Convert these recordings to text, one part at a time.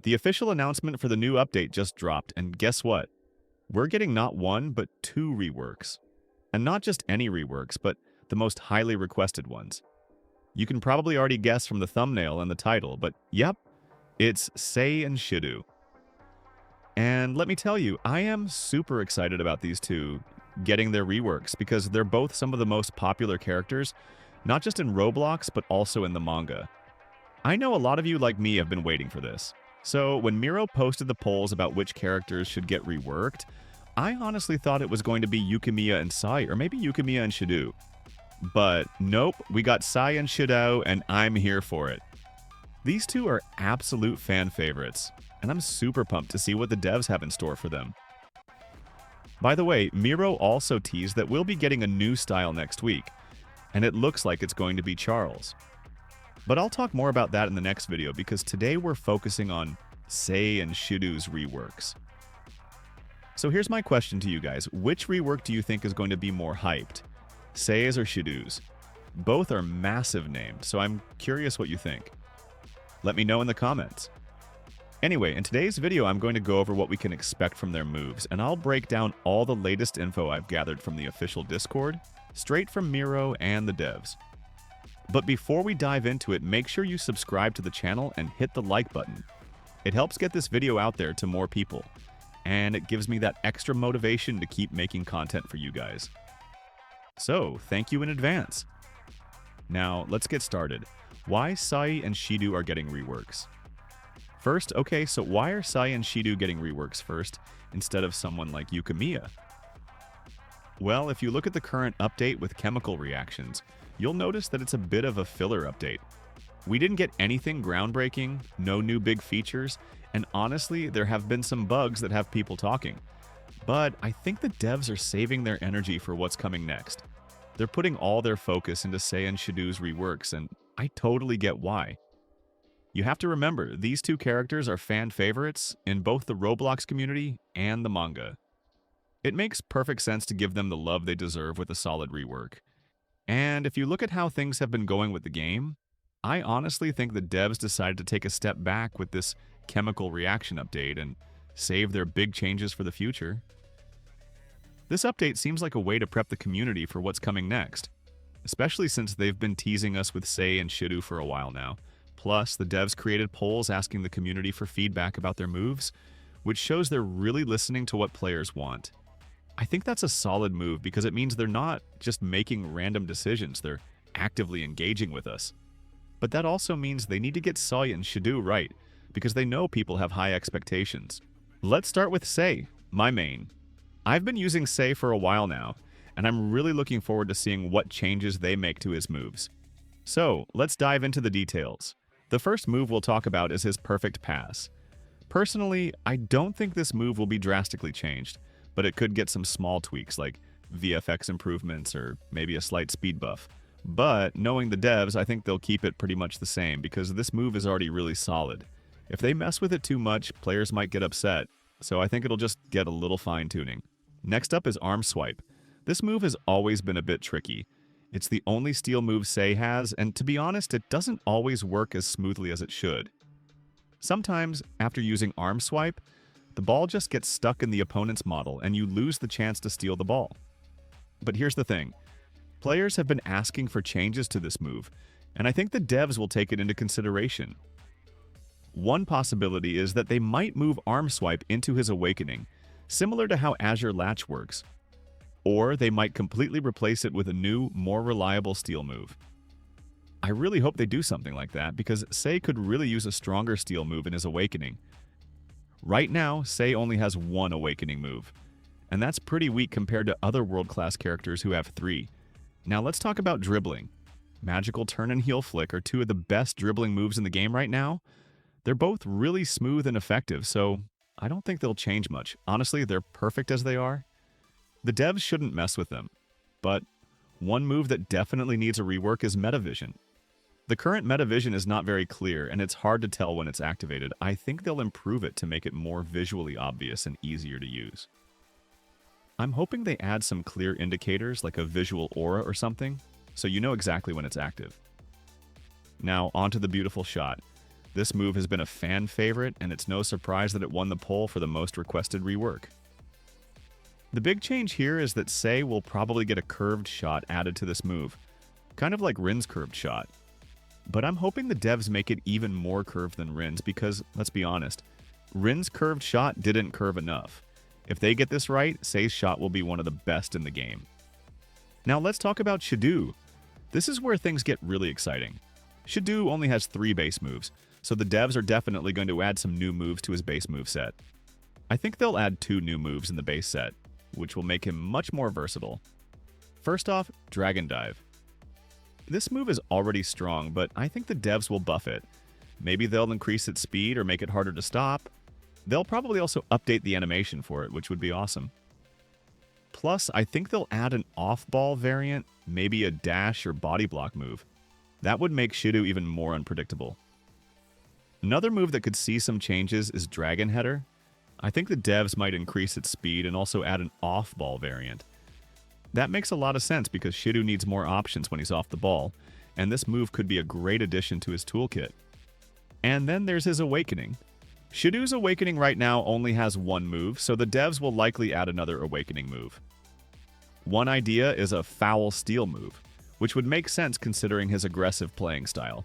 The official announcement for the new update just dropped, and guess what? We're getting not one, but two reworks. And not just any reworks, but the most highly requested ones. You can probably already guess from the thumbnail and the title, but yep, it's Sae and Shidou. And let me tell you, I am super excited about these two getting their reworks because they're both some of the most popular characters, not just in Roblox, but also in the manga. I know a lot of you like me have been waiting for this. So when Miro posted the polls about which characters should get reworked, I honestly thought it was going to be Yukimiya and Sae, or maybe Yukimiya and Shidou. But nope, we got Sae and Shidou, and I'm here for it. These two are absolute fan favorites, and I'm super pumped to see what the devs have in store for them. By the way, Miro also teased that we'll be getting a new style next week, and it looks like it's going to be Charles. But I'll talk more about that in the next video because today we're focusing on Sae and Shidou's reworks. So here's my question to you guys. Which rework do you think is going to be more hyped? Sae's or Shidou's? Both are massive names, so I'm curious what you think. Let me know in the comments. Anyway, in today's video, I'm going to go over what we can expect from their moves, and I'll break down all the latest info I've gathered from the official Discord, straight from Miro and the devs. But before we dive into it, make sure you subscribe to the channel and hit the like button. It helps get this video out there to more people, and it gives me that extra motivation to keep making content for you guys. So, thank you in advance. Now, let's get started. Why Sae and Shidou are getting reworks? First, okay, so why are Sae and Shidou getting reworks first instead of someone like Yukimiya? Well, if you look at the current update with chemical reactions, you'll notice that it's a bit of a filler update. We didn't get anything groundbreaking, no new big features, and honestly, there have been some bugs that have people talking. But I think the devs are saving their energy for what's coming next. They're putting all their focus into Sae and Shidou's reworks, and I totally get why. You have to remember, these two characters are fan favorites in both the Roblox community and the manga. It makes perfect sense to give them the love they deserve with a solid rework. And if you look at how things have been going with the game, I honestly think the devs decided to take a step back with this chemical reaction update and save their big changes for the future. This update seems like a way to prep the community for what's coming next, especially since they've been teasing us with Sae and Shidou for a while now. Plus, the devs created polls asking the community for feedback about their moves, which shows they're really listening to what players want. I think that's a solid move because it means they're not just making random decisions, they're actively engaging with us. But that also means they need to get Sae and Shidou right, because they know people have high expectations. Let's start with Sae, my main. I've been using Sae for a while now, and I'm really looking forward to seeing what changes they make to his moves. So, let's dive into the details. The first move we'll talk about is his perfect pass. Personally, I don't think this move will be drastically changed, but it could get some small tweaks like VFX improvements or maybe a slight speed buff. But knowing the devs, I think they'll keep it pretty much the same because this move is already really solid. If they mess with it too much, players might get upset, so I think it'll just get a little fine-tuning. Next up is arm swipe. This move has always been a bit tricky. It's the only steal move Sae has, and to be honest, it doesn't always work as smoothly as it should. Sometimes, after using arm swipe, the ball just gets stuck in the opponent's model and you lose the chance to steal the ball. But here's the thing. Players have been asking for changes to this move, and I think the devs will take it into consideration. One possibility is that they might move arm swipe into his awakening, similar to how Azure Latch works. Or they might completely replace it with a new, more reliable steal move. I really hope they do something like that because Sae could really use a stronger steal move in his awakening. Right now, Sae only has one awakening move, and that's pretty weak compared to other world-class characters who have 3. Now let's talk about dribbling. Magical turn and heel flick are two of the best dribbling moves in the game right now. They're both really smooth and effective, so I don't think they'll change much. Honestly, they're perfect as they are. The devs shouldn't mess with them, but one move that definitely needs a rework is Metavision. The current Metavision is not very clear, and it's hard to tell when it's activated. I think they'll improve it to make it more visually obvious and easier to use. I'm hoping they add some clear indicators like a visual aura or something, so you know exactly when it's active. Now, onto the beautiful shot. This move has been a fan favorite, and it's no surprise that it won the poll for the most requested rework. The big change here is that Sae will probably get a curved shot added to this move, kind of like Rin's curved shot. But I'm hoping the devs make it even more curved than Rin's because, let's be honest, Rin's curved shot didn't curve enough. If they get this right, Sae's shot will be one of the best in the game. Now let's talk about Shidou. This is where things get really exciting. Shidou only has 3 base moves, so the devs are definitely going to add some new moves to his base move set. I think they'll add 2 new moves in the base set, which will make him much more versatile. First off, Dragon Dive. This move is already strong, but I think the devs will buff it. Maybe they'll increase its speed or make it harder to stop. They'll probably also update the animation for it, which would be awesome. Plus, I think they'll add an off-ball variant, maybe a dash or body block move. That would make Shidou even more unpredictable. Another move that could see some changes is Dragon Header. I think the devs might increase its speed and also add an off-ball variant. That makes a lot of sense because Shidou needs more options when he's off the ball, and this move could be a great addition to his toolkit. And then there's his Awakening. Shidou's Awakening right now only has 1 move, so the devs will likely add another Awakening move. One idea is a Foul Steal move, which would make sense considering his aggressive playing style.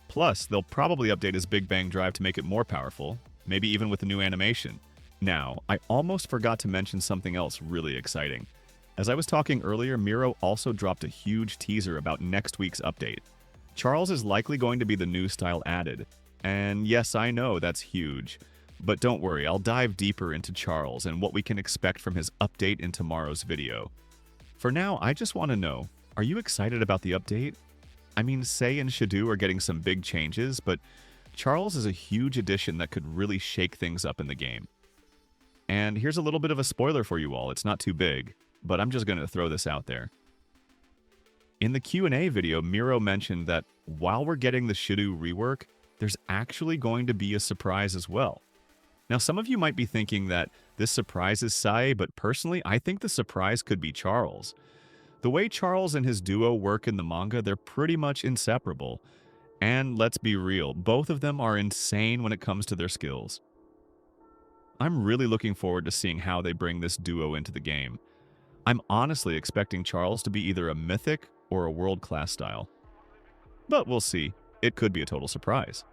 Plus, they'll probably update his Big Bang Drive to make it more powerful, maybe even with a new animation. Now, I almost forgot to mention something else really exciting. As I was talking earlier, Miro also dropped a huge teaser about next week's update. Charles is likely going to be the new style added. And yes, I know that's huge. But don't worry, I'll dive deeper into Charles and what we can expect from his update in tomorrow's video. For now, I just want to know, are you excited about the update? I mean, Sae and Shidou are getting some big changes, but Charles is a huge addition that could really shake things up in the game. And here's a little bit of a spoiler for you all, it's not too big, but I'm just going to throw this out there. In the Q&A video, Miro mentioned that while we're getting the Shidou rework, there's actually going to be a surprise as well. Now, some of you might be thinking that this surprise is Sae, but personally, I think the surprise could be Charles. The way Charles and his duo work in the manga, they're pretty much inseparable. And let's be real, both of them are insane when it comes to their skills. I'm really looking forward to seeing how they bring this duo into the game. I'm honestly expecting Charles to be either a mythic or a world-class style. But we'll see. It could be a total surprise.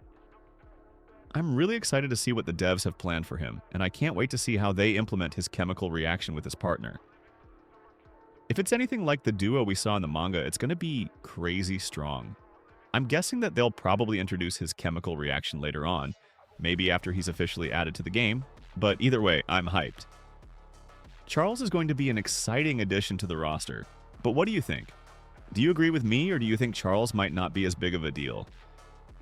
I'm really excited to see what the devs have planned for him, and I can't wait to see how they implement his chemical reaction with his partner. If it's anything like the duo we saw in the manga, it's going to be crazy strong. I'm guessing that they'll probably introduce his chemical reaction later on, maybe after he's officially added to the game, but either way, I'm hyped. Charles is going to be an exciting addition to the roster, but what do you think? Do you agree with me, or do you think Charles might not be as big of a deal?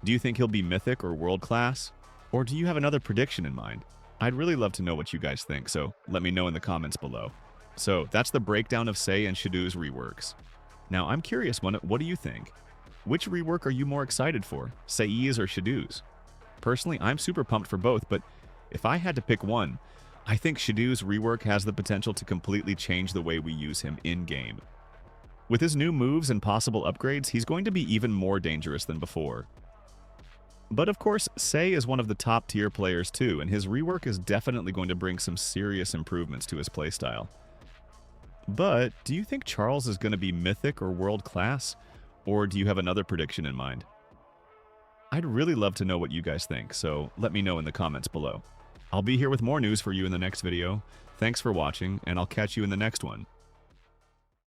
Do you think he'll be mythic or world-class? Or do you have another prediction in mind? I'd really love to know what you guys think, so let me know in the comments below. So that's the breakdown of Sae and Shidou's reworks. Now I'm curious, what do you think? Which rework are you more excited for, Sae's or Shidou's? Personally, I'm super pumped for both, but if I had to pick one, I think Shidou's rework has the potential to completely change the way we use him in-game. With his new moves and possible upgrades, he's going to be even more dangerous than before. But of course, Sae is one of the top tier players too, and his rework is definitely going to bring some serious improvements to his playstyle. But do you think Charles is going to be mythic or world class, or do you have another prediction in mind? I'd really love to know what you guys think, so let me know in the comments below. I'll be here with more news for you in the next video. Thanks for watching, and I'll catch you in the next one.